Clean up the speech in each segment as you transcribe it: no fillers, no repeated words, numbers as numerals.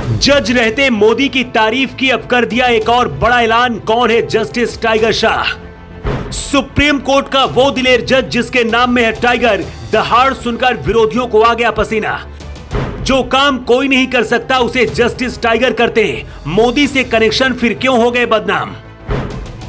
जज रहते मोदी की तारीफ की, अब कर दिया एक और बड़ा ऐलान। कौन है justice tiger Shah? Supreme court का वो दिलेर जज जिसके नाम में है टाइगर, दहाड़ सुनकर विरोधियों को आ गया पसीना। जो काम कोई नहीं कर सकता उसे जस्टिस टाइगर करते हैं। मोदी से कनेक्शन फिर क्यों हो गए बदनाम?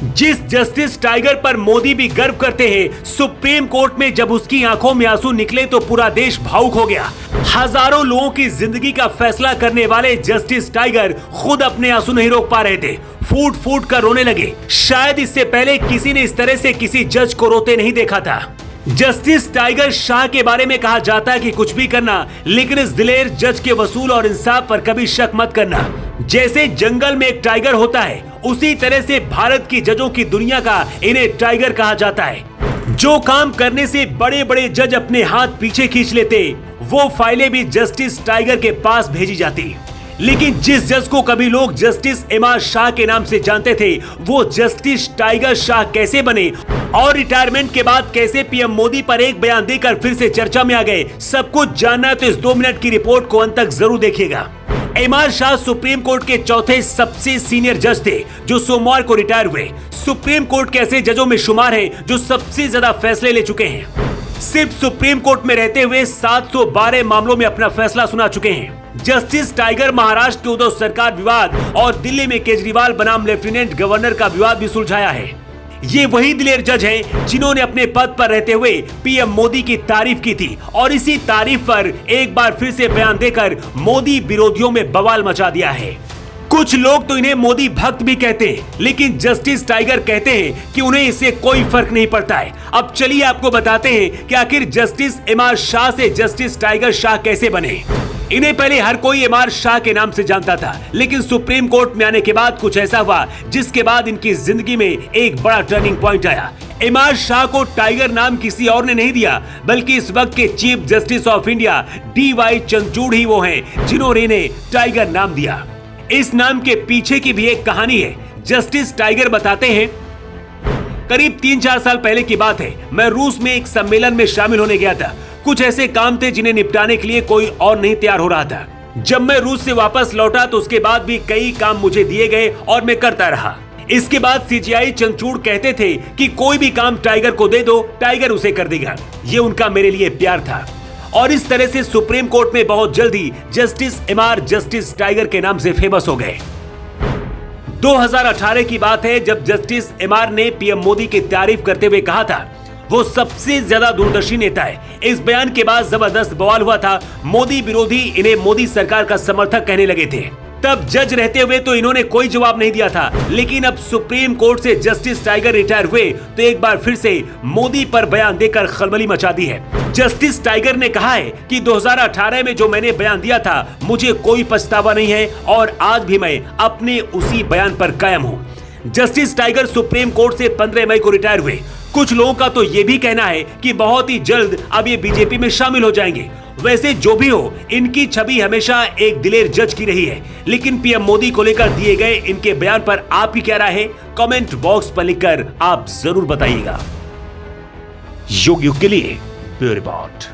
जिस जस्टिस टाइगर पर मोदी भी गर्व करते हैं, सुप्रीम कोर्ट में जब उसकी आंखों में आंसू निकले तो पूरा देश भावुक हो गया। हजारों लोगों की जिंदगी का फैसला करने वाले जस्टिस टाइगर खुद अपने आंसू नहीं रोक पा रहे थे, फूट फूट कर रोने लगे। शायद इससे पहले किसी ने इस तरह से किसी जज को रोते नहीं देखा था। जस्टिस टाइगर शाह के बारे में कहा जाता है कि कुछ भी करना, लेकिन इस दिलेर जज के वसूल और इंसाफ पर कभी शक मत करना। जैसे जंगल में एक टाइगर होता है, उसी तरह से भारत की जजों की दुनिया का इन्हें टाइगर कहा जाता है। जो काम करने से बड़े बड़े जज अपने हाथ पीछे खींच लेते, वो फाइलें भी जस्टिस टाइगर के पास भेजी जाती। लेकिन जिस जज को कभी लोग जस्टिस इमार शाह के नाम से जानते थे, वो जस्टिस टाइगर शाह कैसे बने और रिटायरमेंट के बाद कैसे पीएम मोदी पर एक बयान देकर फिर से चर्चा में आ गए, सब कुछ जानना है तो इस 2 मिनट की रिपोर्ट को अंत तक जरूर देखिएगा। इमार शाह सुप्रीम कोर्ट के चौथे सबसे सीनियर जज थे जो सोमवार को रिटायर हुए। सुप्रीम कोर्ट के ऐसे जजों में शुमार हैं जो सबसे ज्यादा फैसले ले चुके हैं। सिर्फ सुप्रीम कोर्ट में रहते हुए 712 मामलों में अपना फैसला सुना चुके हैं। जस्टिस टाइगर महाराष्ट्र के उद्धव सरकार विवाद और दिल्ली में केजरीवाल बनाम लेफ्टिनेंट गवर्नर का विवाद भी सुलझाया है। ये वही दिलेर जज हैं जिन्होंने अपने पद पर रहते हुए पीएम मोदी की तारीफ की थी और इसी तारीफ पर एक बार फिर से बयान देकर मोदी विरोधियों में बवाल मचा दिया है। कुछ लोग तो इन्हें मोदी भक्त भी कहते हैं, लेकिन जस्टिस टाइगर कहते हैं कि उन्हें इससे कोई फर्क नहीं पड़ता है। अब चलिए आपको बताते हैं कि आखिर जस्टिस इमार शाह से जस्टिस टाइगर शाह कैसे बने। इन्हें पहले हर कोई इमार शाह के नाम से जानता था, लेकिन सुप्रीम कोर्ट में आने के बाद कुछ ऐसा हुआ जिसके बाद इनकी जिंदगी में एक बड़ा टर्निंग पॉइंट आया। इमार शाह को टाइगर नाम किसी और ने नहीं दिया, बल्कि इस वक्त के chief justice of India DY Chandrachud ही वो हैं जिन्होंने इन्हें टाइगर नाम दिया। इस नाम के पीछे की भी एक कहानी है। जस्टिस टाइगर बताते हैं, करीब 3-4 साल पहले की बात है। मैं रूस में एक सम्मेलन में शामिल होने गया था। कुछ ऐसे काम थे जिन्हें निपटाने के लिए कोई और नहीं तैयार हो रहा था। जब मैं रूस से वापस लौटा तो उसके बाद भी कई काम मुझे दिए गए और मैं करता रहा। इसके बाद CJI चंद्रचूड़ कहते थे कि कोई भी काम टाइगर को दे दो, टाइगर उसे कर देगा। ये उनका मेरे लिए प्यार था और इस तरह से सुप्रीम कोर्ट में बहुत जल्दी जस्टिस इमार जस्टिस टाइगर के नाम से फेमस हो गए। 2018 की बात है जब जस्टिस इमार ने पीएम मोदी की तारीफ करते हुए कहा था वो सबसे ज्यादा दूरदर्शी नेता है। इस बयान के बाद जबरदस्त बवाल हुआ था। मोदी विरोधी इन्हें मोदी सरकार का समर्थक कहने लगे थे। तब जज रहते हुए तो इन्होंने कोई जवाब नहीं दिया था, लेकिन अब सुप्रीम कोर्ट से जस्टिस टाइगर रिटायर हुए तो एक बार फिर से मोदी पर बयान देकर खलबली मचा दी है। जस्टिस टाइगर ने कहा है कि 2018 में जो मैंने बयान दिया था मुझे कोई पछतावा नहीं है और आज भी मैं अपने उसी बयान पर कायम हूँ। जस्टिस टाइगर सुप्रीम कोर्ट से 15 मई को रिटायर हुए। कुछ लोगों का तो ये भी कहना है कि बहुत ही जल्द अब ये बीजेपी में शामिल हो जाएंगे। वैसे जो भी हो, इनकी छवि हमेशा एक दिलेर जज की रही है, लेकिन पीएम मोदी को लेकर दिए गए इनके बयान पर आपकी क्या राय है? कमेंट बॉक्स पर लिखकर आप जरूर बताइएगा। युग के लिए ब्यूरो रिपोर्ट।